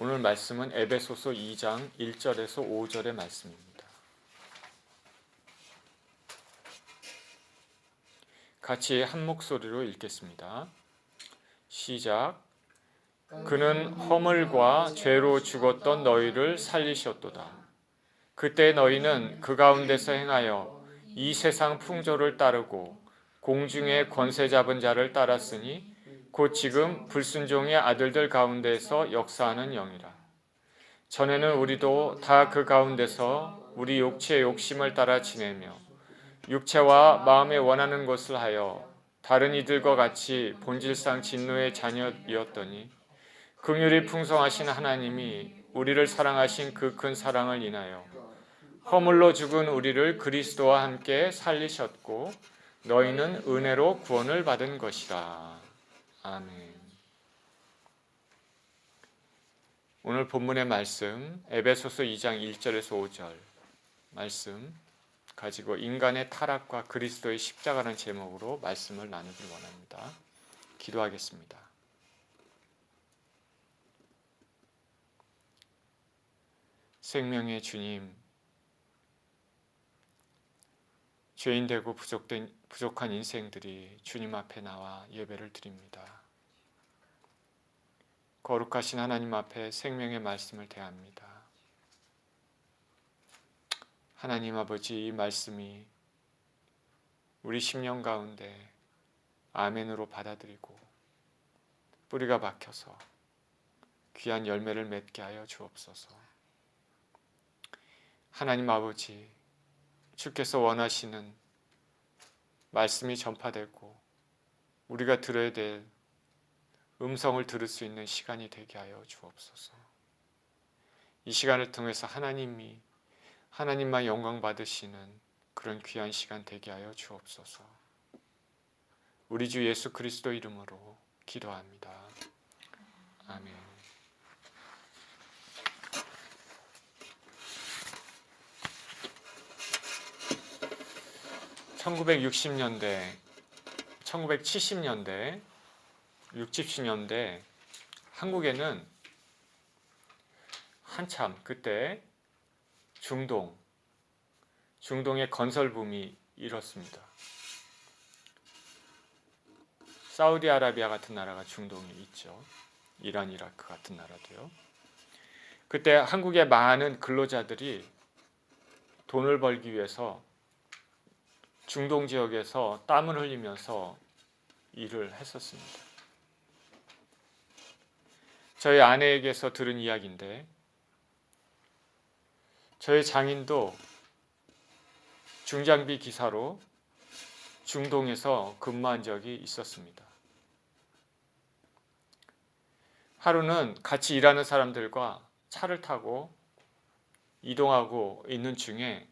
오늘 말씀은 에베소서 2장 1절에서 5절의 말씀입니다. 같이 한 목소리로 읽겠습니다. 시작. 그는 허물과 죄로 죽었던 너희를 살리셨도다. 그때 너희는 그 가운데서 행하여 이 세상 풍조를 따르고 공중의 권세 잡은 자를 따랐으니 곧 지금 불순종의 아들들 가운데서 역사하는 영이라. 전에는 우리도 다 그 가운데서 우리 육체의 욕심을 따라 지내며 육체와 마음에 원하는 것을 하여 다른 이들과 같이 본질상 진노의 자녀이었더니 긍휼이 풍성하신 하나님이 우리를 사랑하신 그 큰 사랑을 인하여 허물로 죽은 우리를 그리스도와 함께 살리셨고 너희는 은혜로 구원을 받은 것이라. 아멘. 오늘 본문의 말씀 에베소서 2장 1절에서 5절 말씀 가지고 인간의 타락과 그리스도의 십자가라는 제목으로 말씀을 나누길 원합니다. 기도하겠습니다. 생명의 주님, 죄인 되고 부족한 인생들이 주님 앞에 나와 예배를 드립니다. 거룩하신 하나님 앞에 생명의 말씀을 대합니다. 하나님 아버지, 이 말씀이 우리 심령 가운데 아멘으로 받아들이고 뿌리가 박혀서 귀한 열매를 맺게 하여 주옵소서. 하나님 아버지, 주께서 원하시는 말씀이 전파되고 우리가 들어야 될 음성을 들을 수 있는 시간이 되게 하여 주옵소서. 이 시간을 통해서 하나님만 영광 받으시는 그런 귀한 시간 되게 하여 주옵소서. 우리 주 예수 그리스도 이름으로 기도합니다. 아멘. (1960년대) 1970년대 60년대 한국에는 한참 그때 중동의 건설 붐이 일었습니다. 사우디아라비아 같은 나라가 중동에 있죠. 이란, 이라크 같은 나라도요. 그때 한국의 많은 근로자들이 돈을 벌기 위해서 중동 지역에서 땀을 흘리면서 일을 했었습니다. 저희 아내에게서 들은 이야기인데 저희 장인도 중장비 기사로 중동에서 근무한 적이 있었습니다. 하루는 같이 일하는 사람들과 차를 타고 이동하고 있는 중에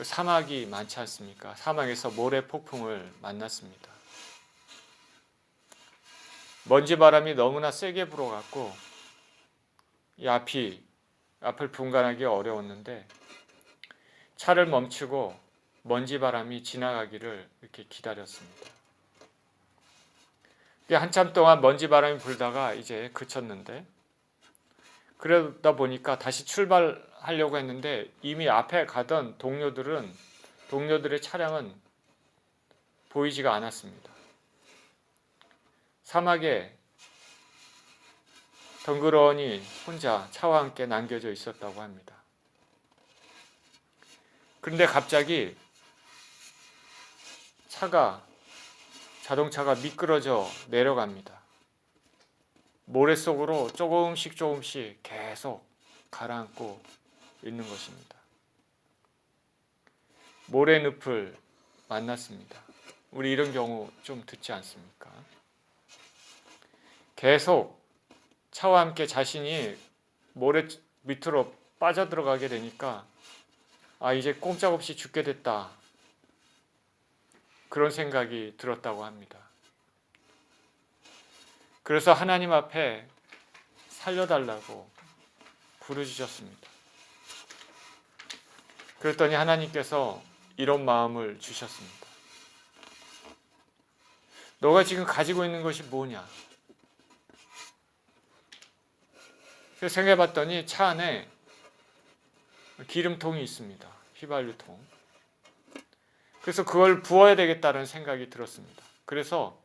사막이 많지 않습니까? 사막에서 모래 폭풍을 만났습니다. 먼지 바람이 너무나 세게 불어갖고 이 앞을 분간하기 어려웠는데 차를 멈추고 먼지 바람이 지나가기를 이렇게 기다렸습니다. 한참 동안 먼지 바람이 불다가 이제 그쳤는데 그러다 보니까 다시 출발하려고 했는데 이미 앞에 가던 동료들의 차량은 보이지가 않았습니다. 사막에 덩그러니 혼자 차와 함께 남겨져 있었다고 합니다. 그런데 갑자기 자동차가 미끄러져 내려갑니다. 모래 속으로 조금씩 계속 가라앉고 있는 것입니다. 모래늪을 만났습니다. 우리 이런 경우 좀 듣지 않습니까? 계속 차와 함께 자신이 모래 밑으로 빠져들어가게 되니까 이제 꼼짝없이 죽게 됐다. 그런 생각이 들었다고 합니다. 그래서 하나님 앞에 살려달라고 부르짖었습니다. 그랬더니 하나님께서 이런 마음을 주셨습니다. 너가 지금 가지고 있는 것이 뭐냐? 그래서 생각해봤더니 차 안에 기름통이 있습니다. 휘발유통. 그래서 그걸 부어야 되겠다는 생각이 들었습니다. 그래서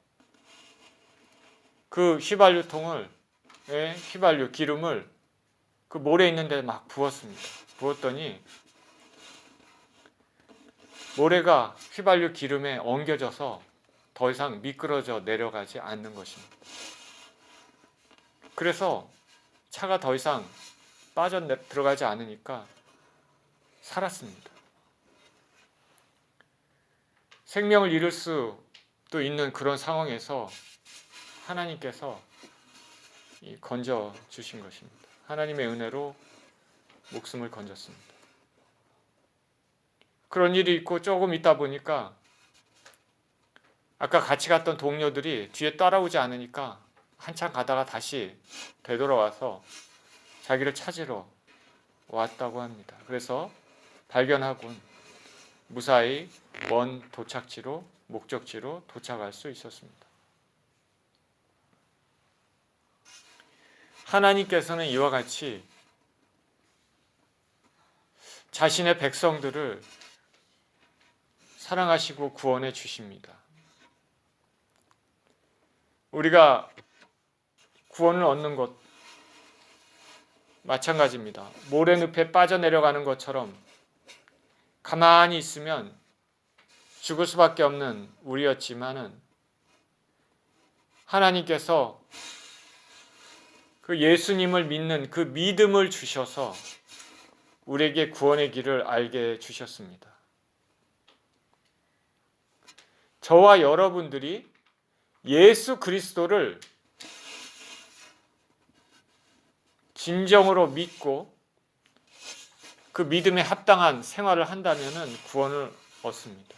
그 휘발유통을, 휘발유 기름을 그 모래 있는 데 막 부었습니다. 부었더니 모래가 휘발유 기름에 엉겨져서 더 이상 미끄러져 내려가지 않는 것입니다. 그래서 차가 더 이상 들어가지 않으니까 살았습니다. 생명을 잃을 수도 있는 그런 상황에서 하나님께서 건져 주신 것입니다. 하나님의 은혜로 목숨을 건졌습니다. 그런 일이 있고 조금 있다 보니까 아까 같이 갔던 동료들이 뒤에 따라오지 않으니까 한참 가다가 다시 되돌아와서 자기를 찾으러 왔다고 합니다. 그래서 발견하곤 무사히 먼 도착지로, 목적지로 도착할 수 있었습니다. 하나님께서는 이와 같이 자신의 백성들을 사랑하시고 구원해 주십니다. 우리가 구원을 얻는 것 마찬가지입니다. 모래늪에 빠져내려가는 것처럼 가만히 있으면 죽을 수밖에 없는 우리였지만은 하나님께서 그 예수님을 믿는 그 믿음을 주셔서 우리에게 구원의 길을 알게 주셨습니다. 저와 여러분들이 예수 그리스도를 진정으로 믿고 그 믿음에 합당한 생활을 한다면 구원을 얻습니다.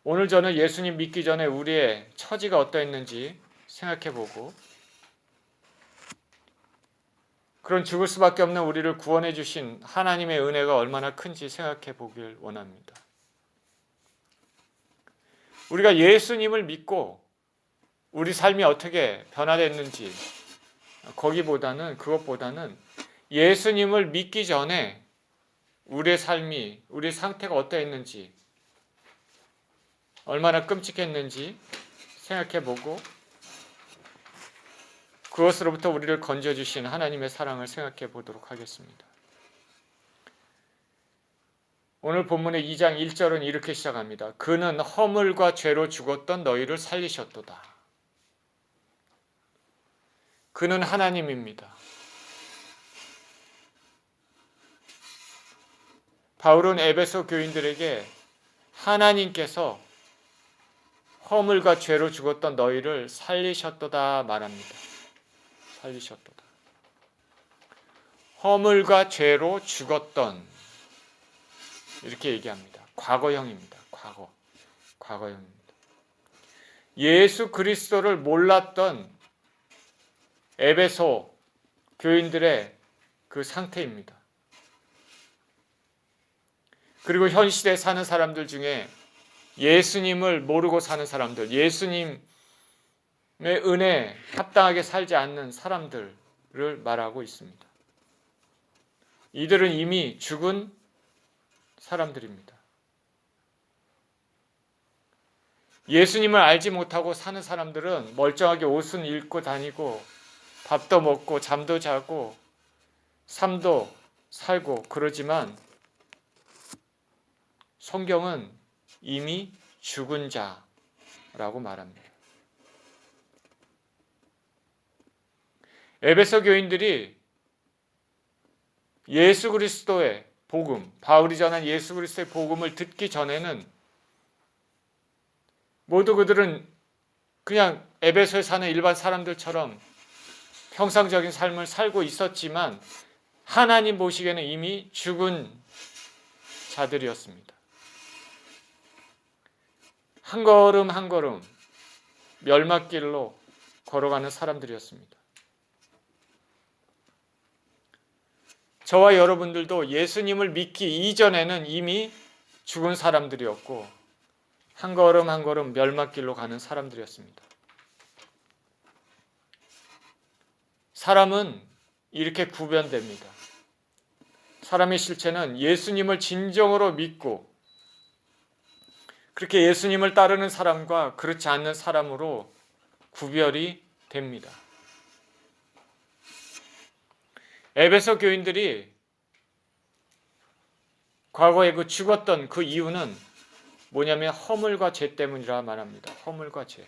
오늘 저는 예수님 믿기 전에 우리의 처지가 어떠했는지 생각해보고 그런 죽을 수밖에 없는 우리를 구원해 주신 하나님의 은혜가 얼마나 큰지 생각해 보길 원합니다. 우리가 예수님을 믿고 우리 삶이 어떻게 변화됐는지 그것보다는 예수님을 믿기 전에 우리의 삶이, 우리 상태가 어떠했는지, 얼마나 끔찍했는지 생각해보고 그것으로부터 우리를 건져주신 하나님의 사랑을 생각해 보도록 하겠습니다. 오늘 본문의 2장 1절은 이렇게 시작합니다. 그는 허물과 죄로 죽었던 너희를 살리셨도다. 그는 하나님입니다. 바울은 에베소 교인들에게 하나님께서 허물과 죄로 죽었던 너희를 살리셨도다 말합니다. 살리셨도다. 허물과 죄로 죽었던 이렇게 얘기합니다. 과거형입니다. 과거형입니다. 예수 그리스도를 몰랐던 에베소 교인들의 그 상태입니다. 그리고 현 시대에 사는 사람들 중에 예수님을 모르고 사는 사람들, 예수님의 은혜에 합당하게 살지 않는 사람들을 말하고 있습니다. 이들은 이미 죽은 사람들입니다. 예수님을 알지 못하고 사는 사람들은 멀쩡하게 옷은 입고 다니고 밥도 먹고 잠도 자고 삶도 살고 그러지만 성경은 이미 죽은 자라고 말합니다. 에베소 교인들이 예수 그리스도의 복음, 바울이 전한 예수 그리스도의 복음을 듣기 전에는 모두 그들은 그냥 에베소에 사는 일반 사람들처럼 평상적인 삶을 살고 있었지만 하나님 보시기에는 이미 죽은 자들이었습니다. 한 걸음 한 걸음 멸망길로 걸어가는 사람들이었습니다. 저와 여러분들도 예수님을 믿기 이전에는 이미 죽은 사람들이었고 한 걸음 한 걸음 멸망길로 가는 사람들이었습니다. 사람은 이렇게 구별됩니다. 사람의 실체는 예수님을 진정으로 믿고 그렇게 예수님을 따르는 사람과 그렇지 않는 사람으로 구별이 됩니다. 에베소 교인들이 과거에 그 죽었던 그 이유는 뭐냐면 허물과 죄 때문이라 말합니다. 허물과 죄.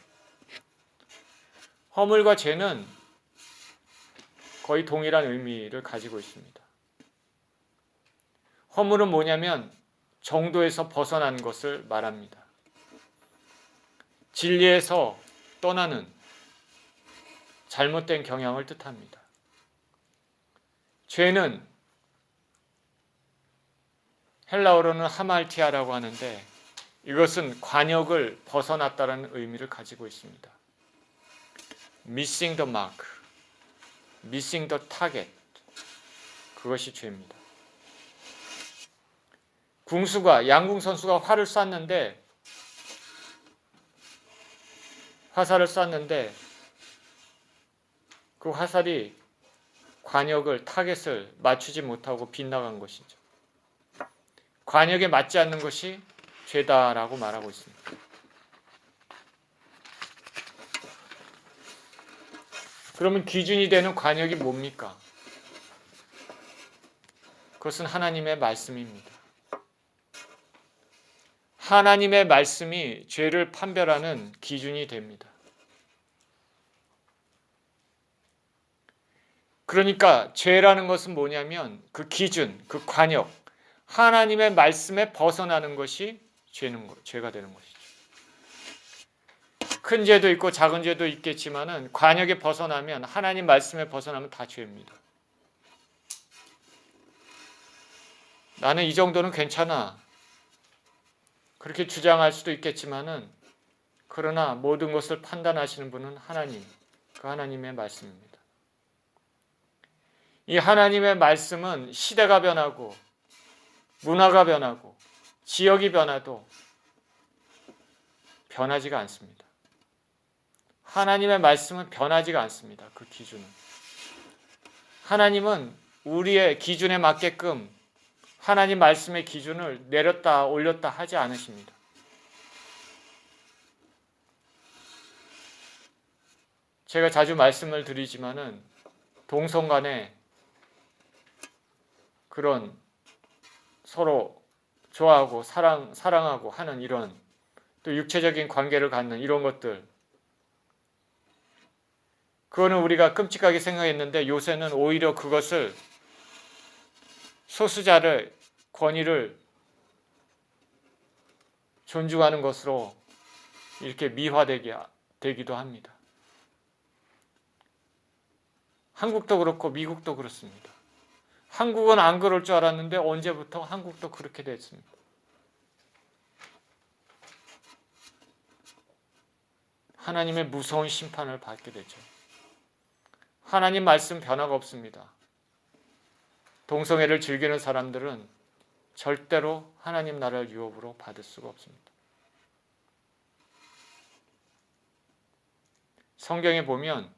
허물과 죄는 거의 동일한 의미를 가지고 있습니다. 허물은 뭐냐면 정도에서 벗어난 것을 말합니다. 진리에서 떠나는 잘못된 경향을 뜻합니다. 죄는 헬라어로는 하말티아라고 하는데 이것은 관역을 벗어났다는 의미를 가지고 있습니다. Missing the mark, missing the target. 그것이 죄입니다. 양궁 선수가 화살을 쐈는데 그 화살이 타겟을 맞추지 못하고 빗나간 것이죠. 관역에 맞지 않는 것이 죄다라고 말하고 있습니다. 그러면 기준이 되는 관역이 뭡니까? 그것은 하나님의 말씀입니다. 하나님의 말씀이 죄를 판별하는 기준이 됩니다. 그러니까 죄라는 것은 뭐냐면 그 기준, 그 관역, 하나님의 말씀에 벗어나는 것이 죄가 되는 것이죠. 큰 죄도 있고 작은 죄도 있겠지만은 관역에 벗어나면 하나님 말씀에 벗어나면 다 죄입니다. 나는 이 정도는 괜찮아. 그렇게 주장할 수도 있겠지만은 그러나 모든 것을 판단하시는 분은 하나님, 그 하나님의 말씀입니다. 이 하나님의 말씀은 시대가 변하고 문화가 변하고 지역이 변화도 변하지가 않습니다. 하나님의 말씀은 변하지가 않습니다. 그 기준은. 하나님은 우리의 기준에 맞게끔 하나님 말씀의 기준을 내렸다 올렸다 하지 않으십니다. 제가 자주 말씀을 드리지만은 동성 간에 그런 서로 좋아하고 사랑하고 하는 이런 또 육체적인 관계를 갖는 이런 것들, 그거는 우리가 끔찍하게 생각했는데 요새는 오히려 그것을 소수자의 권위를 존중하는 것으로 이렇게 미화되기도 합니다. 한국도 그렇고 미국도 그렇습니다. 한국은 안 그럴 줄 알았는데 언제부터 한국도 그렇게 됐습니다. 하나님의 무서운 심판을 받게 되죠. 하나님 말씀 변화가 없습니다. 동성애를 즐기는 사람들은 절대로 하나님 나라를 유업으로 받을 수가 없습니다. 성경에 보면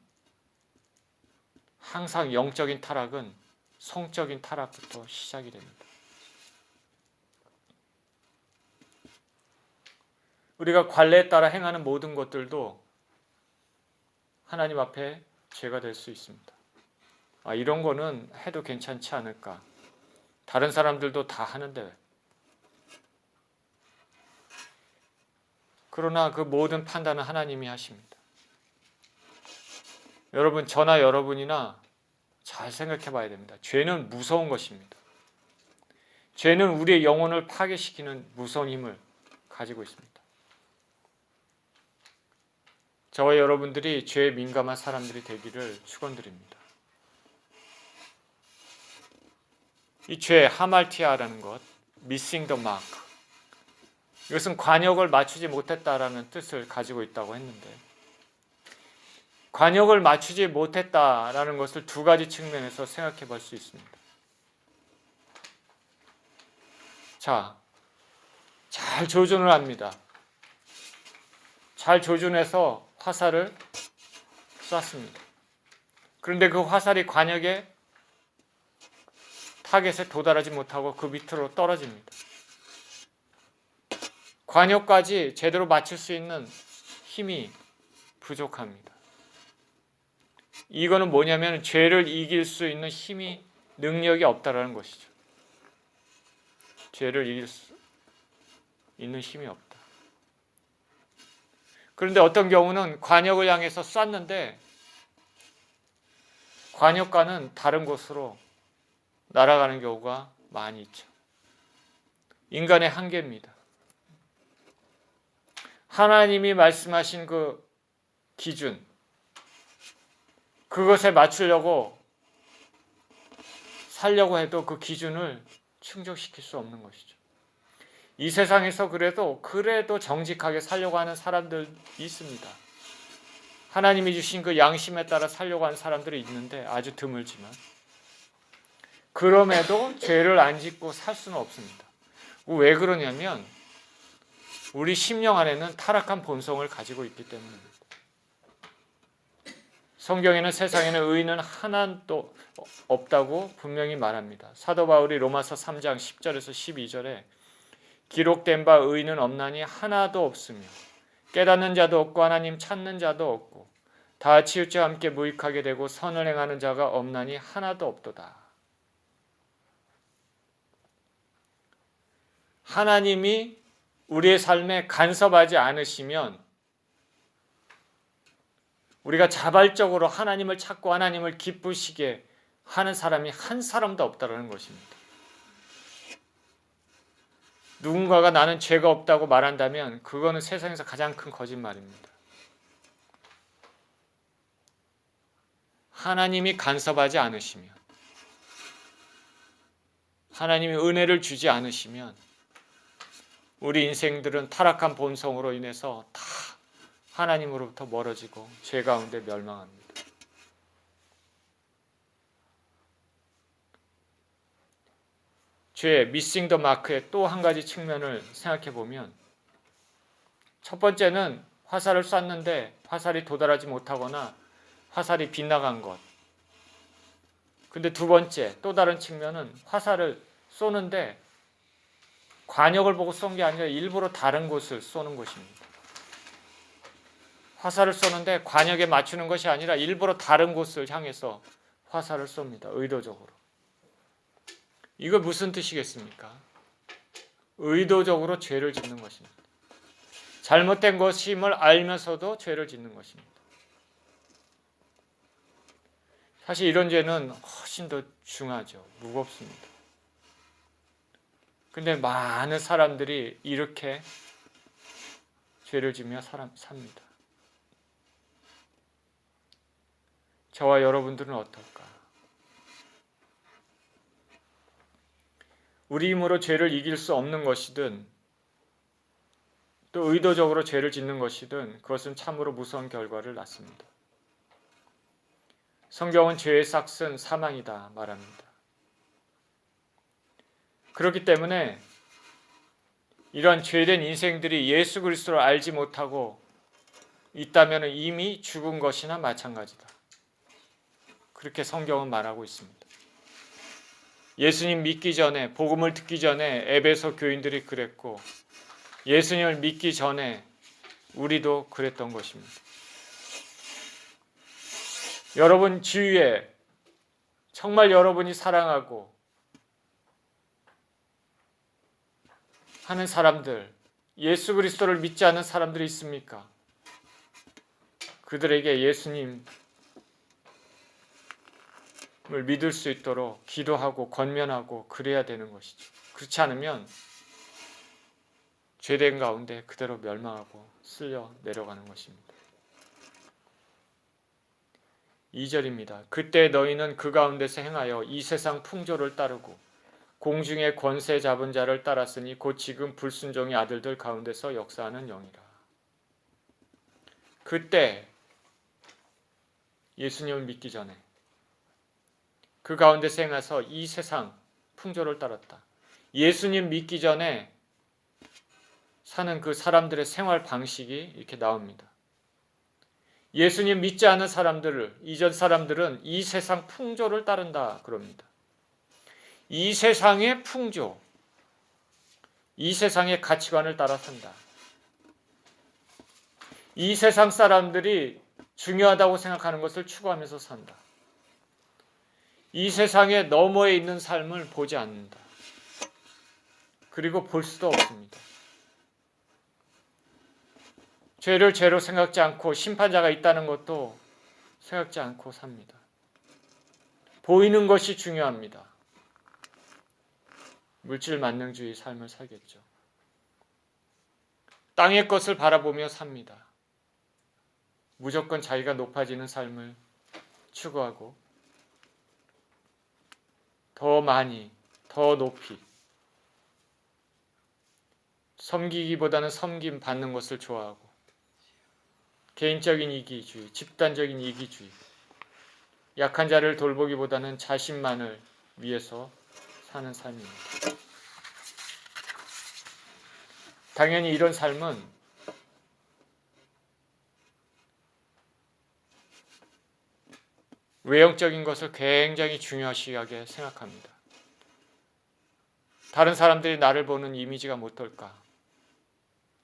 항상 영적인 타락은 성적인 타락부터 시작이 됩니다. 우리가 관례에 따라 행하는 모든 것들도 하나님 앞에 죄가 될 수 있습니다. 이런 거는 해도 괜찮지 않을까? 다른 사람들도 다 하는데. 그러나 그 모든 판단은 하나님이 하십니다. 여러분, 저나 여러분이나 잘 생각해 봐야 됩니다. 죄는 무서운 것입니다. 죄는 우리의 영혼을 파괴시키는 무서운 힘을 가지고 있습니다. 저와 여러분들이 죄에 민감한 사람들이 되기를 축원드립니다. 이 죄, 하말티아라는 것, missing the mark, 이것은 관역을 맞추지 못했다라는 뜻을 가지고 있다고 했는데, 관역을 맞추지 못했다라는 것을 두 가지 측면에서 생각해 볼 수 있습니다. 자, 잘 조준을 합니다. 잘 조준해서 화살을 쐈습니다. 그런데 그 화살이 관역의 타겟에 도달하지 못하고 그 밑으로 떨어집니다. 관역까지 제대로 맞출 수 있는 힘이 부족합니다. 이거는 뭐냐면 죄를 이길 수 있는 힘이 능력이 없다라는 것이죠. 죄를 이길 수 있는 힘이 없다. 그런데 어떤 경우는 관역을 향해서 쐈는데 관역과는 다른 곳으로 날아가는 경우가 많이 있죠. 인간의 한계입니다. 하나님이 말씀하신 그 기준, 그것에 맞추려고 살려고 해도 그 기준을 충족시킬 수 없는 것이죠. 이 세상에서 그래도 정직하게 살려고 하는 사람들이 있습니다. 하나님이 주신 그 양심에 따라 살려고 하는 사람들이 있는데 아주 드물지만, 그럼에도 죄를 안 짓고 살 수는 없습니다. 왜 그러냐면 우리 심령 안에는 타락한 본성을 가지고 있기 때문입니다. 성경에는 세상에는 의인은 하나도 없다고 분명히 말합니다. 사도 바울이 로마서 3장 10절에서 12절에 기록된 바 의인은 없나니 하나도 없으며 깨닫는 자도 없고 하나님 찾는 자도 없고 다 치우쳐 함께 무익하게 되고 선을 행하는 자가 없나니 하나도 없도다. 하나님이 우리의 삶에 간섭하지 않으시면 우리가 자발적으로 하나님을 찾고 하나님을 기쁘시게 하는 사람이 한 사람도 없다는 것입니다. 누군가가 나는 죄가 없다고 말한다면 그거는 세상에서 가장 큰 거짓말입니다. 하나님이 간섭하지 않으시면, 하나님이 은혜를 주지 않으시면 우리 인생들은 타락한 본성으로 인해서 다 하나님으로부터 멀어지고 죄 가운데 멸망합니다. 죄, 미싱 더 마크의 또 한 가지 측면을 생각해 보면, 첫 번째는 화살을 쐈는데 화살이 도달하지 못하거나 화살이 빗나간 것. 근데 두 번째, 또 다른 측면은 화살을 쏘는데 관역을 보고 쏜 게 아니라 일부러 다른 곳을 쏘는 것입니다. 화살을 쏘는데 관역에 맞추는 것이 아니라 일부러 다른 곳을 향해서 화살을 쏩니다. 의도적으로. 이거 무슨 뜻이겠습니까? 의도적으로 죄를 짓는 것입니다. 잘못된 것임을 알면서도 죄를 짓는 것입니다. 사실 이런 죄는 훨씬 더 중하죠. 무겁습니다. 근데 많은 사람들이 이렇게 죄를 지며 삽니다. 저와 여러분들은 어떨까? 우리 힘으로 죄를 이길 수 없는 것이든 또 의도적으로 죄를 짓는 것이든 그것은 참으로 무서운 결과를 낳습니다. 성경은 죄의 삭은 사망이다 말합니다. 그렇기 때문에 이런 죄된 인생들이 예수 그리스도를 알지 못하고 있다면 이미 죽은 것이나 마찬가지다. 그렇게 성경은 말하고 있습니다. 예수님 믿기 전에, 복음을 듣기 전에 에베소 교인들이 그랬고 예수님을 믿기 전에 우리도 그랬던 것입니다. 여러분 주위에 정말 여러분이 사랑하고 하는 사람들, 예수 그리스도를 믿지 않는 사람들이 있습니까? 그들에게 예수님을 믿을 수 있도록 기도하고 권면하고 그래야 되는 것이죠. 그렇지 않으면 죄된 가운데 그대로 멸망하고 쓸려 내려가는 것입니다. 2절입니다. 그때 너희는 그 가운데서 행하여 이 세상 풍조를 따르고 공중의 권세 잡은 자를 따랐으니 곧 지금 불순종의 아들들 가운데서 역사하는 영이라. 그때 예수님을 믿기 전에 그 가운데서 행해서 이 세상 풍조를 따랐다. 예수님 믿기 전에 사는 그 사람들의 생활 방식이 이렇게 나옵니다. 예수님 믿지 않은 사람들을, 이전 사람들은 이 세상 풍조를 따른다 그럽니다. 이 세상의 풍조, 이 세상의 가치관을 따라 산다. 이 세상 사람들이 중요하다고 생각하는 것을 추구하면서 산다. 이 세상의 너머에 있는 삶을 보지 않는다. 그리고 볼 수도 없습니다. 죄를 죄로 생각지 않고 심판자가 있다는 것도 생각지 않고 삽니다. 보이는 것이 중요합니다. 물질 만능주의 삶을 살겠죠. 땅의 것을 바라보며 삽니다. 무조건 자기가 높아지는 삶을 추구하고 더 많이, 더 높이 섬기기보다는 섬김 받는 것을 좋아하고 개인적인 이기주의, 집단적인 이기주의, 약한 자를 돌보기보다는 자신만을 위해서 사는 삶입니다. 당연히 이런 삶은 외형적인 것을 굉장히 중요시하게 생각합니다. 다른 사람들이 나를 보는 이미지가 어떨까?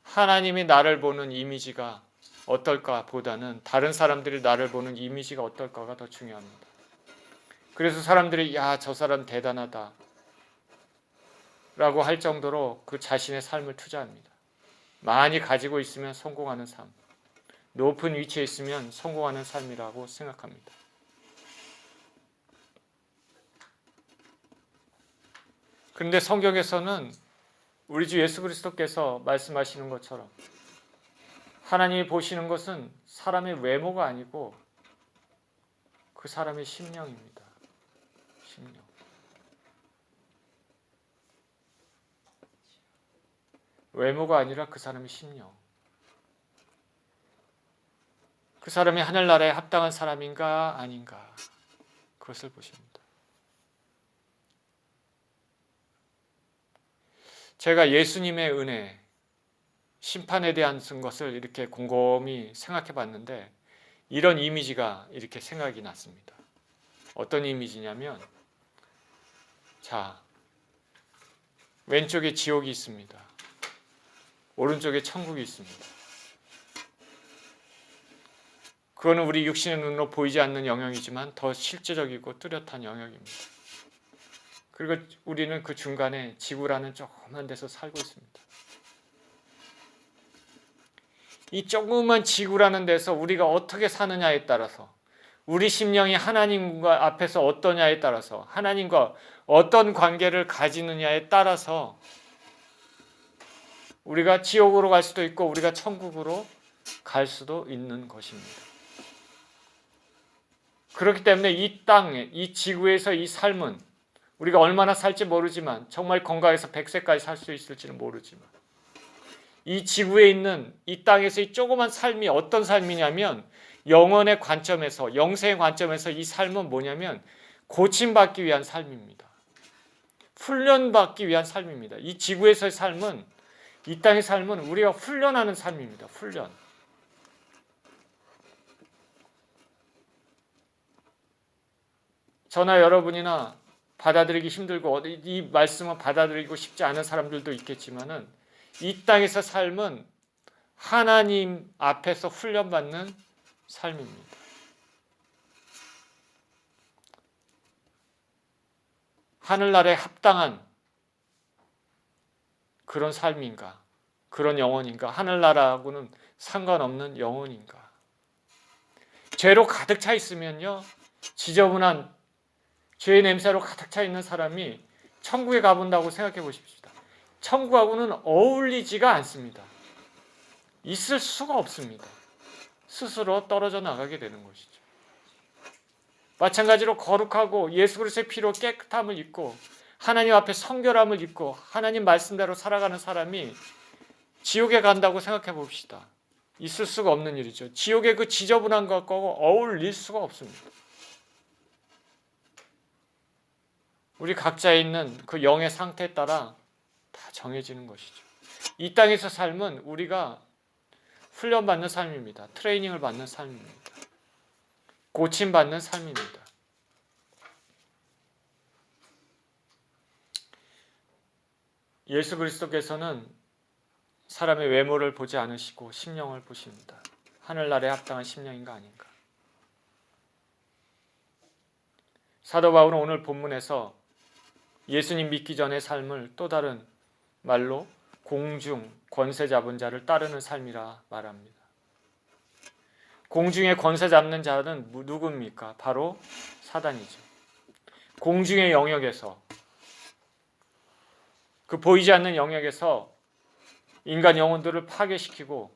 하나님이 나를 보는 이미지가 어떨까 보다는 다른 사람들이 나를 보는 이미지가 어떨까가 더 중요합니다. 그래서 사람들이 야, 저 사람 대단하다 라고 할 정도로 그 자신의 삶을 투자합니다. 많이 가지고 있으면 성공하는 삶, 높은 위치에 있으면 성공하는 삶이라고 생각합니다. 그런데 성경에서는 우리 주 예수 그리스도께서 말씀하시는 것처럼 하나님이 보시는 것은 사람의 외모가 아니고 그 사람의 심령입니다. 심령. 외모가 아니라 그 사람의 심령. 그 사람이 하늘나라에 합당한 사람인가 아닌가 그것을 보십니다. 제가 예수님의 은혜, 심판에 대한 것을 이렇게 곰곰이 생각해 봤는데 이런 이미지가 이렇게 생각이 났습니다. 어떤 이미지냐면 자, 왼쪽에 지옥이 있습니다. 오른쪽에 천국이 있습니다. 그거는 우리 육신의 눈으로 보이지 않는 영역이지만 더 실제적이고 뚜렷한 영역입니다. 그리고 우리는 그 중간에 지구라는 조그만 데서 살고 있습니다. 이 조그만 지구라는 데서 우리가 어떻게 사느냐에 따라서 우리 심령이 하나님과 앞에서 어떠냐에 따라서 하나님과 어떤 관계를 가지느냐에 따라서 우리가 지옥으로 갈 수도 있고 우리가 천국으로 갈 수도 있는 것입니다. 그렇기 때문에 이 땅에, 이 지구에서 이 삶은 우리가 얼마나 살지 모르지만 정말 건강해서 100세까지 살 수 있을지는 모르지만 이 지구에 있는 이 땅에서 이 조그만 삶이 어떤 삶이냐면 영혼의 관점에서 영생의 관점에서 이 삶은 뭐냐면 고침받기 위한 삶입니다. 훈련받기 위한 삶입니다. 이 지구에서의 삶은 이 땅의 삶은 우리가 훈련하는 삶입니다. 훈련. 저나 여러분이나 받아들이기 힘들고 이 말씀을 받아들이고 싶지 않은 사람들도 있겠지만은 이 땅에서 삶은 하나님 앞에서 훈련받는 삶입니다. 하늘나라에 합당한 그런 삶인가? 그런 영혼인가? 하늘나라하고는 상관없는 영혼인가? 죄로 가득 차 있으면요, 지저분한 죄의 냄새로 가득 차 있는 사람이 천국에 가본다고 생각해 보십시오. 천국하고는 어울리지가 않습니다. 있을 수가 없습니다. 스스로 떨어져 나가게 되는 것이죠. 마찬가지로 거룩하고 예수 그리스도의 피로 깨끗함을 입고 하나님 앞에 성결함을 입고 하나님 말씀대로 살아가는 사람이 지옥에 간다고 생각해 봅시다. 있을 수가 없는 일이죠. 지옥의 그 지저분한 것과 어울릴 수가 없습니다. 우리 각자에 있는 그 영의 상태에 따라 다 정해지는 것이죠. 이 땅에서 삶은 우리가 훈련받는 삶입니다. 트레이닝을 받는 삶입니다. 고침받는 삶입니다. 예수 그리스도께서는 사람의 외모를 보지 않으시고 심령을 보십니다. 하늘나라에 합당한 심령인가 아닌가. 사도 바울은 오늘 본문에서 예수님 믿기 전의 삶을 또 다른 말로 공중 권세 잡은 자를 따르는 삶이라 말합니다. 공중의 권세 잡는 자는 누굽니까? 바로 사단이죠. 공중의 영역에서, 그 보이지 않는 영역에서 인간 영혼들을 파괴시키고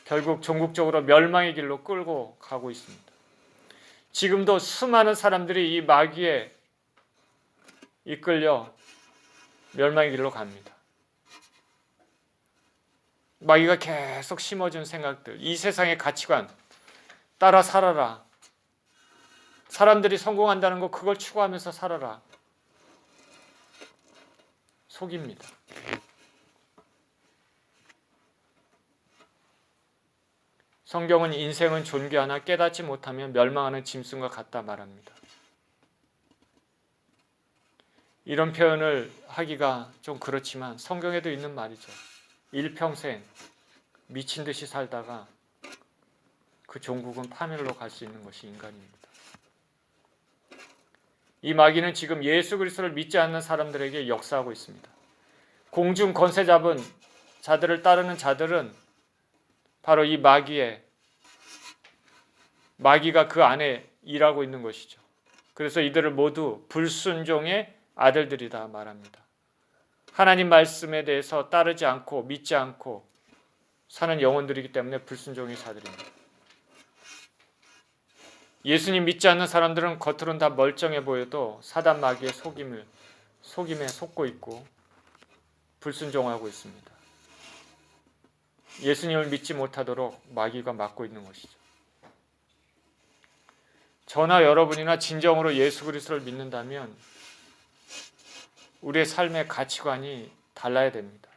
결국 전국적으로 멸망의 길로 끌고 가고 있습니다. 지금도 수많은 사람들이 이 마귀에 이끌려 멸망의 길로 갑니다. 마귀가 계속 심어준 생각들, 이 세상의 가치관 따라 살아라. 사람들이 성공한다는 거 그걸 추구하면서 살아라. 속입니다. 성경은 인생은 존귀하나 깨닫지 못하면 멸망하는 짐승과 같다 말합니다. 이런 표현을 하기가 좀 그렇지만 성경에도 있는 말이죠. 일평생 미친 듯이 살다가 그 종국은 파멸로 갈 수 있는 것이 인간입니다. 이 마귀는 지금 예수 그리스도를 믿지 않는 사람들에게 역사하고 있습니다. 공중 권세 잡은 자들을 따르는 자들은 바로 이 마귀가 그 안에 일하고 있는 것이죠. 그래서 이들을 모두 불순종의 아들들이다 말합니다. 하나님 말씀에 대해서 따르지 않고 믿지 않고 사는 영혼들이기 때문에 불순종의 자들입니다. 예수님 믿지 않는 사람들은 겉으로는 다 멀쩡해 보여도 사단 마귀의 속임에 속고 있고 불순종하고 있습니다. 예수님을 믿지 못하도록 마귀가 막고 있는 것이죠. 저나 여러분이나 진정으로 예수 그리스도를 믿는다면 우리의 삶의 가치관이 달라야 됩니다.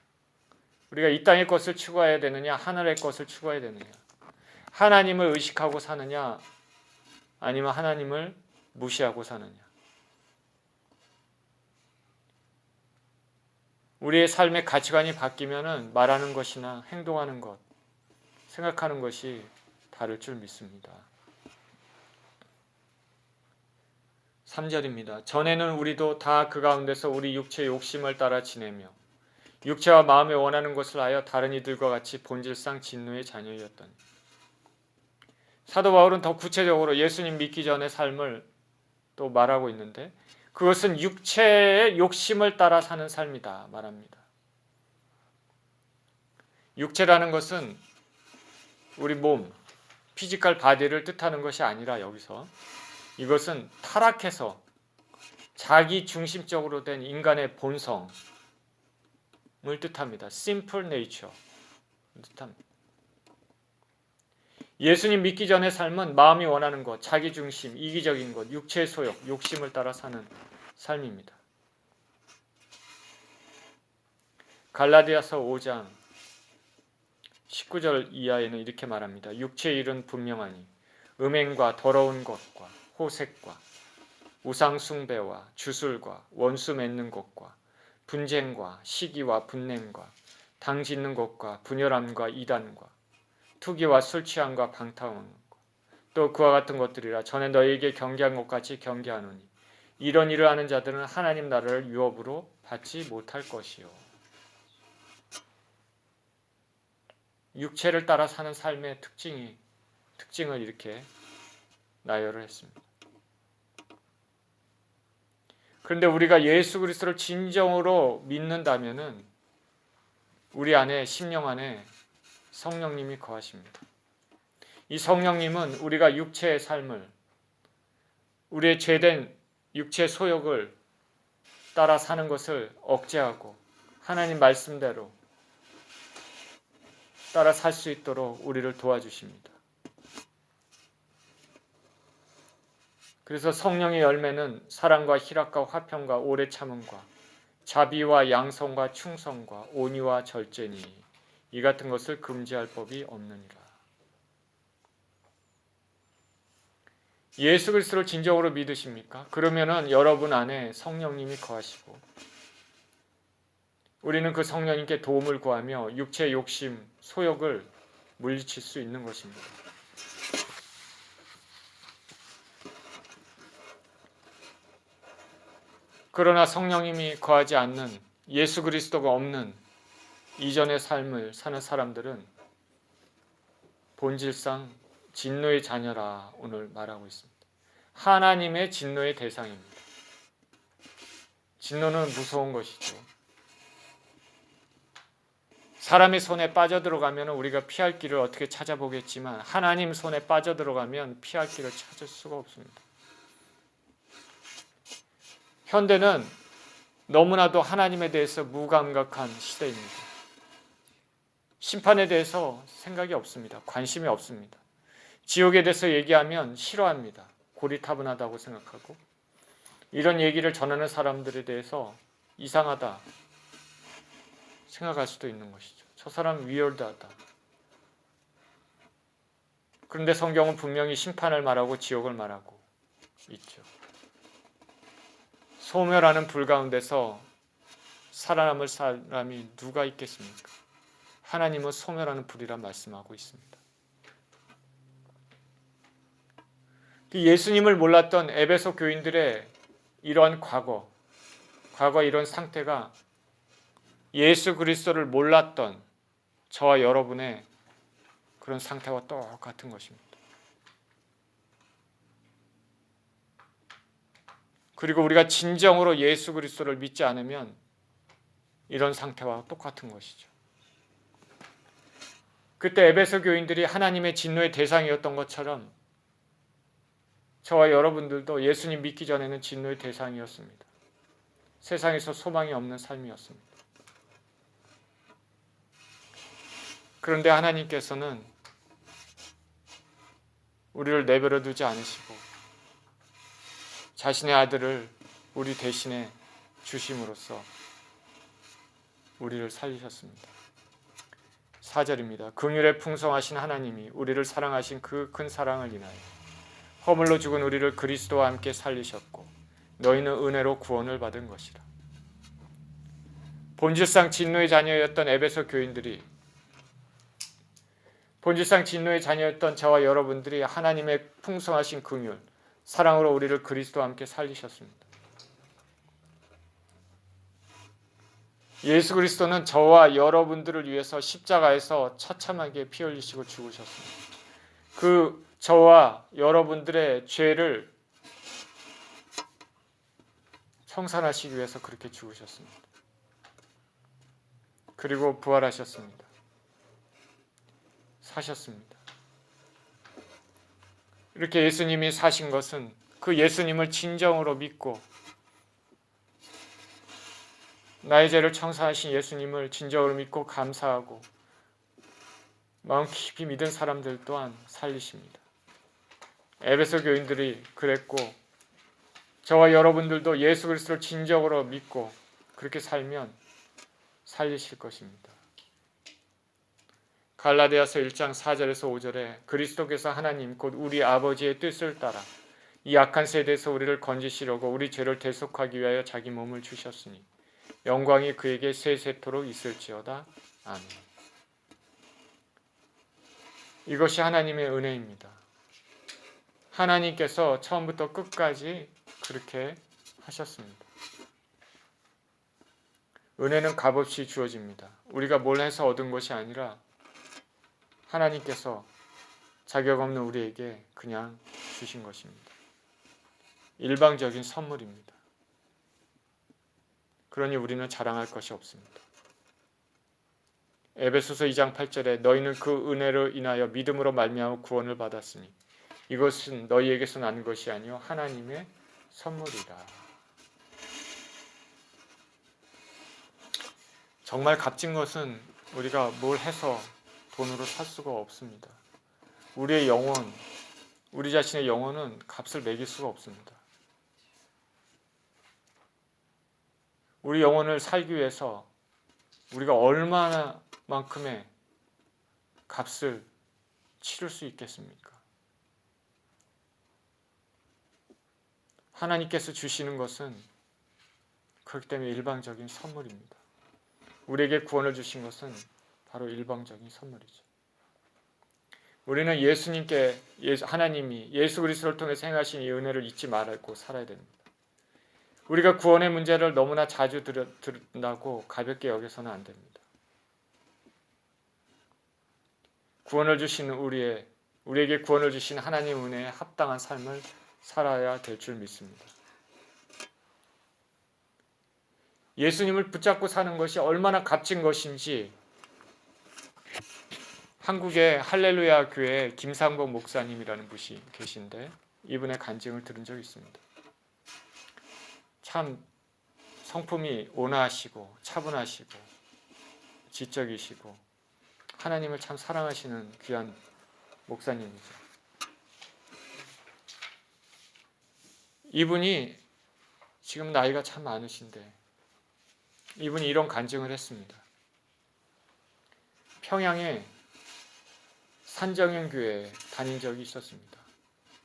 우리가 이 땅의 것을 추구해야 되느냐, 하늘의 것을 추구해야 되느냐, 하나님을 의식하고 사느냐, 아니면 하나님을 무시하고 사느냐. 우리의 삶의 가치관이 바뀌면은 말하는 것이나 행동하는 것, 생각하는 것이 다를 줄 믿습니다. 3절입니다. 전에는 우리도 다 그 가운데서 우리 육체의 욕심을 따라 지내며 육체와 마음에 원하는 것을 하여 다른 이들과 같이 본질상 진노의 자녀였더니. 사도 바울은 더 구체적으로 예수님 믿기 전의 삶을 또 말하고 있는데 그것은 육체의 욕심을 따라 사는 삶이다 말합니다. 육체라는 것은 우리 몸, 피지컬 바디를 뜻하는 것이 아니라 여기서 이것은 타락해서 자기 중심적으로 된 인간의 본성을 뜻합니다. Simple nature 뜻합니다. 예수님 믿기 전의 삶은 마음이 원하는 것, 자기 중심, 이기적인 것, 육체의 소욕, 욕심을 따라 사는 삶입니다. 갈라디아서 5장 19절 이하에는 이렇게 말합니다. 육체의 일은 분명하니 음행과 더러운 것과 호색과 우상 숭배와 주술과 원수 맺는 것과 분쟁과 시기와 분냄과 당 짓는 것과 분열함과 이단과 투기와 술 취함과 방탕함과 또 그와 같은 것들이라. 전에 너희에게 경계한 것 같이 경계하노니 이런 일을 하는 자들은 하나님 나라를 유업으로 받지 못할 것이요. 육체를 따라 사는 삶의 특징을 이렇게 나열을 했습니다. 그런데 우리가 예수 그리스도를 진정으로 믿는다면은 우리 안에, 심령 안에 성령님이 거하십니다. 이 성령님은 우리가 육체의 삶을, 우리의 죄된 육체 소욕을 따라 사는 것을 억제하고 하나님 말씀대로 따라 살 수 있도록 우리를 도와주십니다. 그래서 성령의 열매는 사랑과 희락과 화평과 오래 참음과 자비와 양성과 충성과 온유와 절제니 이 같은 것을 금지할 법이 없느니라. 예수 그리스도를 진정으로 믿으십니까? 그러면은 여러분 안에 성령님이 거하시고 우리는 그 성령님께 도움을 구하며 육체의 욕심, 소욕을 물리칠 수 있는 것입니다. 그러나 성령님이 거하지 않는 예수 그리스도가 없는 이전의 삶을 사는 사람들은 본질상 진노의 자녀라 오늘 말하고 있습니다. 하나님의 진노의 대상입니다. 진노는 무서운 것이죠. 사람의 손에 빠져들어가면 우리가 피할 길을 어떻게 찾아보겠지만 하나님 손에 빠져들어가면 피할 길을 찾을 수가 없습니다. 현대는 너무나도 하나님에 대해서 무감각한 시대입니다. 심판에 대해서 생각이 없습니다. 관심이 없습니다. 지옥에 대해서 얘기하면 싫어합니다. 고리타분하다고 생각하고 이런 얘기를 전하는 사람들에 대해서 이상하다 생각할 수도 있는 것이죠. 저 사람 위얼드하다. 그런데 성경은 분명히 심판을 말하고 지옥을 말하고 있죠. 소멸하는 불 가운데서 살아남을 사람이 누가 있겠습니까? 하나님은 소멸하는 불이라 말씀하고 있습니다. 예수님을 몰랐던 에베소 교인들의 이러한 과거 이런 상태가 예수 그리스도를 몰랐던 저와 여러분의 그런 상태와 똑같은 것입니다. 그리고 우리가 진정으로 예수 그리스도를 믿지 않으면 이런 상태와 똑같은 것이죠. 그때 에베소 교인들이 하나님의 진노의 대상이었던 것처럼 저와 여러분들도 예수님 믿기 전에는 진노의 대상이었습니다. 세상에서 소망이 없는 삶이었습니다. 그런데 하나님께서는 우리를 내버려 두지 않으시고 자신의 아들을 우리 대신에 주심으로써 우리를 살리셨습니다. 4절입니다. 긍휼에 풍성하신 하나님이 우리를 사랑하신 그 큰 사랑을 인하여 허물로 죽은 우리를 그리스도와 함께 살리셨고 너희는 은혜로 구원을 받은 것이라. 본질상 진노의 자녀였던 에베소 교인들이 본질상 진노의 자녀였던 저와 여러분들이 하나님의 풍성하신 긍휼, 사랑으로 우리를 그리스도와 함께 살리셨습니다. 예수 그리스도는 저와 여러분들을 위해서 십자가에서 처참하게 피 흘리시고 죽으셨습니다. 그 저와 여러분들의 죄를 청산하시기 위해서 그렇게 죽으셨습니다. 그리고 부활하셨습니다. 사셨습니다. 이렇게 예수님이 사신 것은 그 예수님을 진정으로 믿고 나의 죄를 청산하신 예수님을 진정으로 믿고 감사하고 마음 깊이 믿은 사람들 또한 살리십니다. 에베소 교인들이 그랬고 저와 여러분들도 예수 그리스도를 진정으로 믿고 그렇게 살면 살리실 것입니다. 갈라디아서 1장 4절에서 5절에 그리스도께서 하나님 곧 우리 아버지의 뜻을 따라 이 악한 세대에서 우리를 건지시려고 우리 죄를 대속하기 위하여 자기 몸을 주셨으니 영광이 그에게 세세토록 있을지어다. 아멘. 이것이 하나님의 은혜입니다. 하나님께서 처음부터 끝까지 그렇게 하셨습니다. 은혜는 값없이 주어집니다. 우리가 뭘 해서 얻은 것이 아니라 하나님께서 자격 없는 우리에게 그냥 주신 것입니다. 일방적인 선물입니다. 그러니 우리는 자랑할 것이 없습니다. 에베소서 2장 8절에 너희는 그 은혜로 인하여 믿음으로 말미암아 구원을 받았으니 이것은 너희에게서 난 것이 아니요 하나님의 선물이라. 정말 값진 것은 우리가 뭘 해서 돈으로 살 수가 없습니다. 우리의 영혼, 우리 자신의 영혼은 값을 매길 수가 없습니다. 우리 영혼을 살기 위해서 우리가 얼마나만큼의 값을 치를 수 있겠습니까? 하나님께서 주시는 것은 그렇기 때문에 일방적인 선물입니다. 우리에게 구원을 주신 것은 바로 일방적인 선물이죠. 우리는 예수님께, 하나님이 예수 그리스도를 통해서 행하신 이 은혜를 잊지 말고 살아야 됩니다. 우리가 구원의 문제를 너무나 자주 들은다고 가볍게 여겨서는 안 됩니다. 구원을 주신 우리에게 구원을 주신 하나님 은혜에 합당한 삶을 살아야 될 줄 믿습니다. 예수님을 붙잡고 사는 것이 얼마나 값진 것인지 한국의 할렐루야 교회 김상복 목사님이라는 분이 계신데 이분의 간증을 들은 적이 있습니다. 참 성품이 온화하시고 차분하시고 지적이시고 하나님을 참 사랑하시는 귀한 목사님이죠. 이분이 지금 나이가 참 많으신데 이분이 이런 간증을 했습니다. 평양에 산정현교회에 다닌 적이 있었습니다.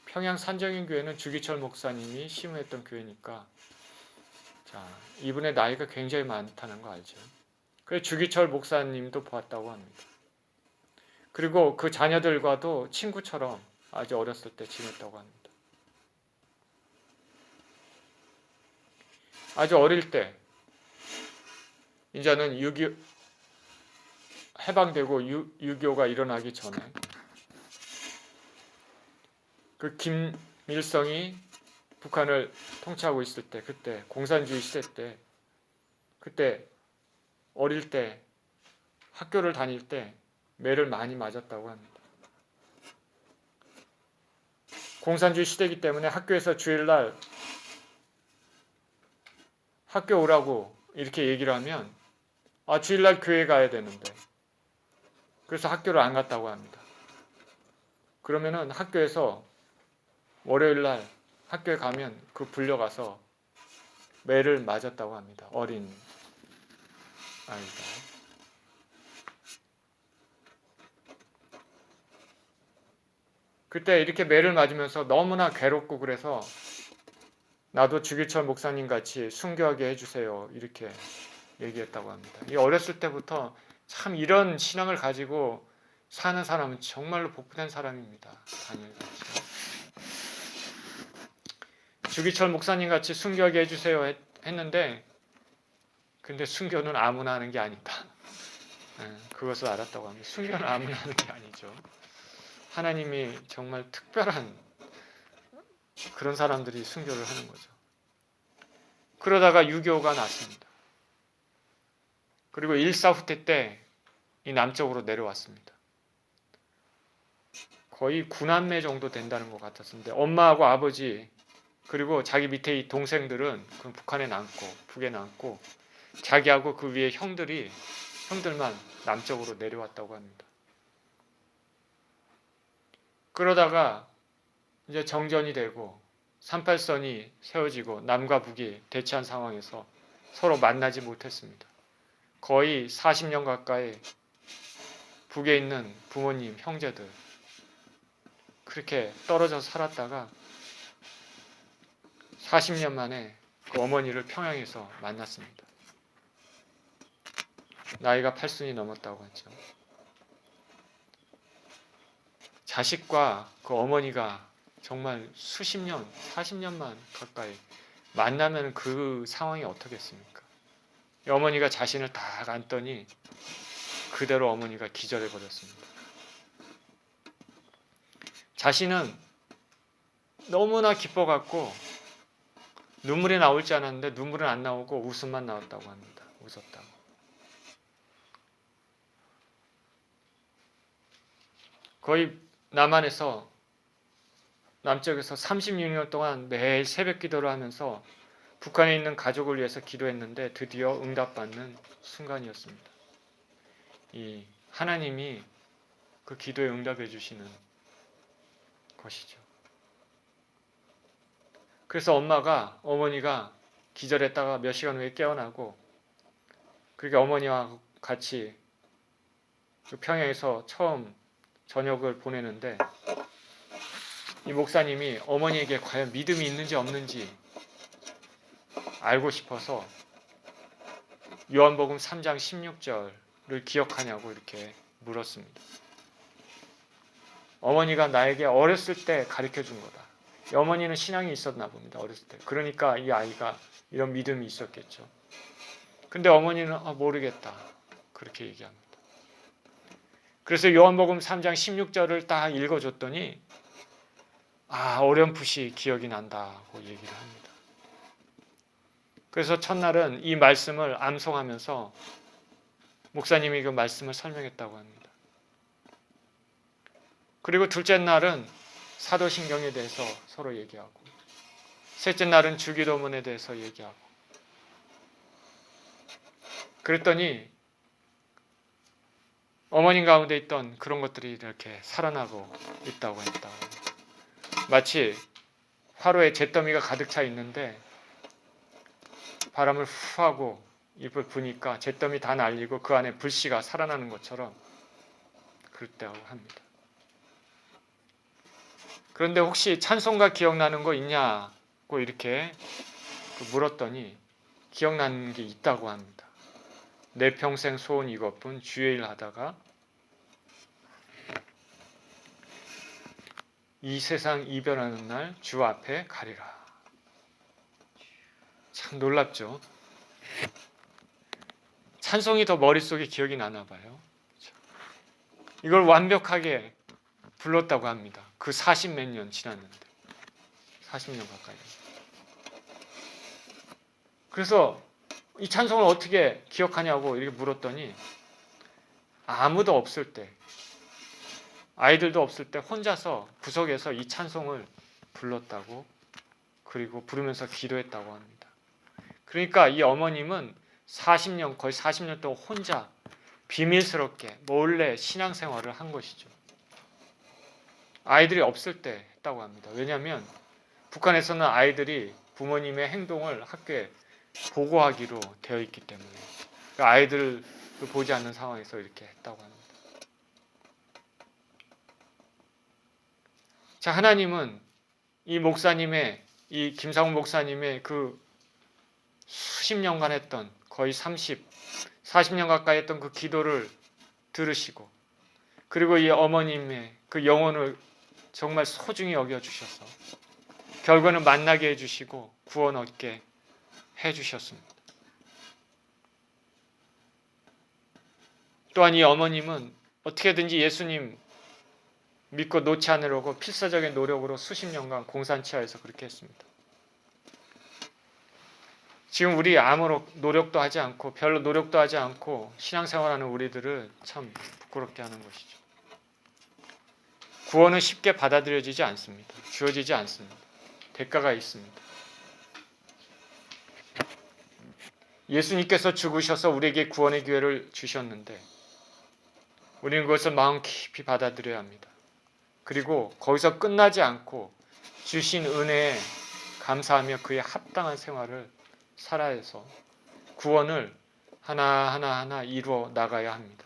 평양 산정현교회는 주기철 목사님이 시무했던 교회니까 이분의 나이가 굉장히 많다는 거 알죠. 그래서 주기철 목사님도 보았다고 합니다. 그리고 그 자녀들과도 친구처럼 아주 어렸을 때 지냈다고 합니다. 아주 어릴 때 이제는 해방되고 6.25가 일어나기 전에 그 김일성이 북한을 통치하고 있을 때 그때 공산주의 시대 때 그때 어릴 때 학교를 다닐 때 매를 많이 맞았다고 합니다. 공산주의 시대이기 때문에 학교에서 주일날 학교 오라고 이렇게 얘기를 하면 주일날 교회 가야 되는데 그래서 학교를 안 갔다고 합니다. 그러면은 학교에서 월요일날 학교에 가면 그 불려가서 매를 맞았다고 합니다. 어린 아이가. 그때 이렇게 매를 맞으면서 너무나 괴롭고 그래서 나도 주기철 목사님 같이 순교하게 해주세요. 이렇게 얘기했다고 합니다. 이 어렸을 때부터 참 이런 신앙을 가지고 사는 사람은 정말로 복된 사람입니다. 다니엘 같이. 주기철 목사님 같이 순교하게 해주세요 했는데 근데 순교는 아무나 하는 게 아니다. 그것을 알았다고 합니다. 순교는 아무나 하는 게 아니죠. 하나님이 정말 특별한 그런 사람들이 순교를 하는 거죠. 그러다가 6.25가 났습니다. 그리고 일사후퇴 때 이 남쪽으로 내려왔습니다. 거의 9남매 정도 된다는 것 같았는데 엄마하고 아버지 그리고 자기 밑에 이 동생들은 북한에 남고 북에 남고 자기하고 그 위에 형들만 남쪽으로 내려왔다고 합니다. 그러다가 이제 정전이 되고 38선이 세워지고 남과 북이 대치한 상황에서 서로 만나지 못했습니다. 거의 40년 가까이 북에 있는 부모님, 형제들 그렇게 떨어져 살았다가 40년 만에 그 어머니를 평양에서 만났습니다. 나이가 8순이 넘었다고 하죠. 자식과 그 어머니가 정말 수십 년, 40년만 가까이 만나면 그 상황이 어떻겠습니까? 어머니가 자신을 딱 안더니 그대로 어머니가 기절해버렸습니다. 자신은 너무나 기뻐갖고 눈물이 나올 줄 알았는데 눈물은 안 나오고 웃음만 나왔다고 합니다. 웃었다고. 거의 남쪽에서 36년 동안 매일 새벽 기도를 하면서 북한에 있는 가족을 위해서 기도했는데 드디어 응답받는 순간이었습니다. 이 하나님이 그 기도에 응답해 주시는 것이죠. 그래서 어머니가 기절했다가 몇 시간 후에 깨어나고 그렇게 어머니와 같이 그 평양에서 처음 저녁을 보내는데 이 목사님이 어머니에게 과연 믿음이 있는지 없는지 알고 싶어서 요한복음 3장 16절을 기억하냐고 이렇게 물었습니다. 어머니가 나에게 어렸을 때 가르쳐 준 거다. 어머니는 신앙이 있었나 봅니다. 어렸을 때. 그러니까 이 아이가 이런 믿음이 있었겠죠. 근데 어머니는 모르겠다. 그렇게 얘기합니다. 그래서 요한복음 3장 16절을 딱 읽어줬더니 어렴풋이 기억이 난다고 얘기를 합니다. 그래서 첫날은 이 말씀을 암송하면서 목사님이 그 말씀을 설명했다고 합니다. 그리고 둘째 날은 사도신경에 대해서 서로 얘기하고 셋째 날은 주기도문에 대해서 얘기하고 그랬더니 어머님 가운데 있던 그런 것들이 이렇게 살아나고 있다고 했다고 합니다. 마치 화로에 잿더미가 가득 차 있는데 바람을 후 하고 입을 부니까 잿더미 다 날리고 그 안에 불씨가 살아나는 것처럼 그랬다고 합니다. 그런데 혹시 찬송가 기억나는 거 있냐고 이렇게 물었더니 기억나는 게 있다고 합니다. 내 평생 소원 이것뿐 주의 일 하다가 이 세상 이별하는 날 주 앞에 가리라. 참 놀랍죠. 찬송이 더 머릿속에 기억이 나나 봐요. 이걸 완벽하게 불렀다고 합니다. 그 40몇 년 지났는데 40년 가까이. 그래서 이 찬송을 어떻게 기억하냐고 이렇게 물었더니 아무도 없을 때 아이들도 없을 때 혼자서 구석에서 이 찬송을 불렀다고 그리고 부르면서 기도했다고 합니다. 그러니까 이 어머님은 40년 거의 40년 동안 혼자 비밀스럽게 몰래 신앙생활을 한 것이죠. 아이들이 없을 때 했다고 합니다. 왜냐하면 북한에서는 아이들이 부모님의 행동을 학교에 보고하기로 되어 있기 때문에 그러니까 아이들을 보지 않는 상황에서 이렇게 했다고 합니다. 자, 하나님은 이 목사님의 이 김상훈 목사님의 그 수십 년간 했던 거의 40년 가까이 했던 그 기도를 들으시고 그리고 이 어머님의 그 영혼을 정말 소중히 여겨주셔서 결과는 만나게 해주시고 구원 얻게 해주셨습니다. 또한 이 어머님은 어떻게든지 예수님 믿고 놓지 않으려고 필사적인 노력으로 수십 년간 공산치하에서 그렇게 했습니다. 지금 우리 아무런 노력도 하지 않고 별로 노력도 하지 않고 신앙생활하는 우리들을 참 부끄럽게 하는 것이죠. 구원은 쉽게 받아들여지지 않습니다. 주어지지 않습니다. 대가가 있습니다. 예수님께서 죽으셔서 우리에게 구원의 기회를 주셨는데 우리는 그것을 마음 깊이 받아들여야 합니다. 그리고 거기서 끝나지 않고 주신 은혜에 감사하며 그에 합당한 생활을 살아야 해서 구원을 하나하나 이루어 나가야 합니다.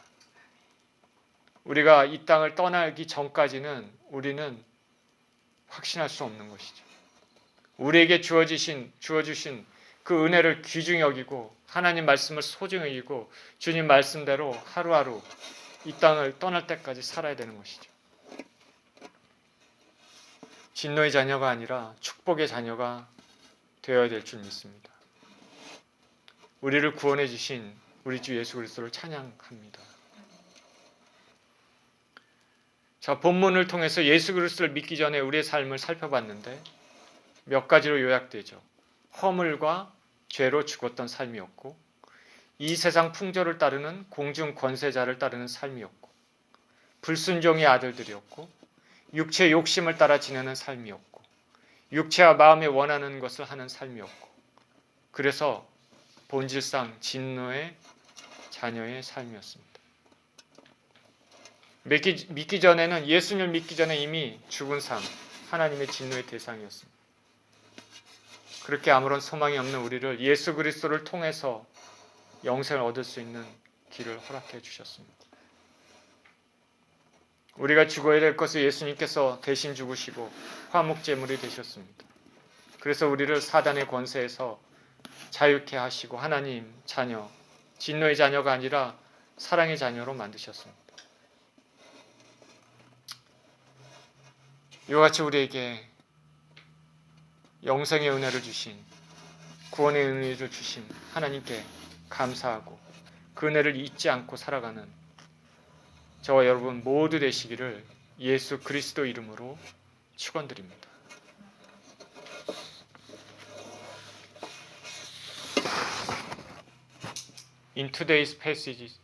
우리가 이 땅을 떠나기 전까지는 우리는 확신할 수 없는 것이죠. 우리에게 주어주신 그 은혜를 귀중히 여기고 하나님 말씀을 소중히 여기고 주님 말씀대로 하루하루 이 땅을 떠날 때까지 살아야 되는 것이죠. 진노의 자녀가 아니라 축복의 자녀가 되어야 될 줄 믿습니다. 우리를 구원해 주신 우리 주 예수 그리스도를 찬양합니다. 자, 본문을 통해서 예수 그리스도를 믿기 전에 우리의 삶을 살펴봤는데 몇 가지로 요약되죠. 허물과 죄로 죽었던 삶이었고 이 세상 풍조를 따르는 공중 권세자를 따르는 삶이었고 불순종의 아들들이었고 육체의 욕심을 따라 지내는 삶이었고 육체와 마음에 원하는 것을 하는 삶이었고 그래서 본질상 진노의 자녀의 삶이었습니다. 믿기 전에는 예수님을 믿기 전에 이미 죽은 삶, 하나님의 진노의 대상이었습니다. 그렇게 아무런 소망이 없는 우리를 예수 그리스도를 통해서 영생을 얻을 수 있는 길을 허락해 주셨습니다. 우리가 죽어야 될 것을 예수님께서 대신 죽으시고 화목제물이 되셨습니다. 그래서 우리를 사단의 권세에서 자유케 하시고 하나님 자녀, 진노의 자녀가 아니라 사랑의 자녀로 만드셨습니다. 이와 같이 우리에게 영생의 은혜를 주신, 구원의 은혜를 주신 하나님께 감사하고 그 은혜를 잊지 않고 살아가는 저와 여러분 모두 되시기를 예수 그리스도 이름으로 축원드립니다. In today's passage,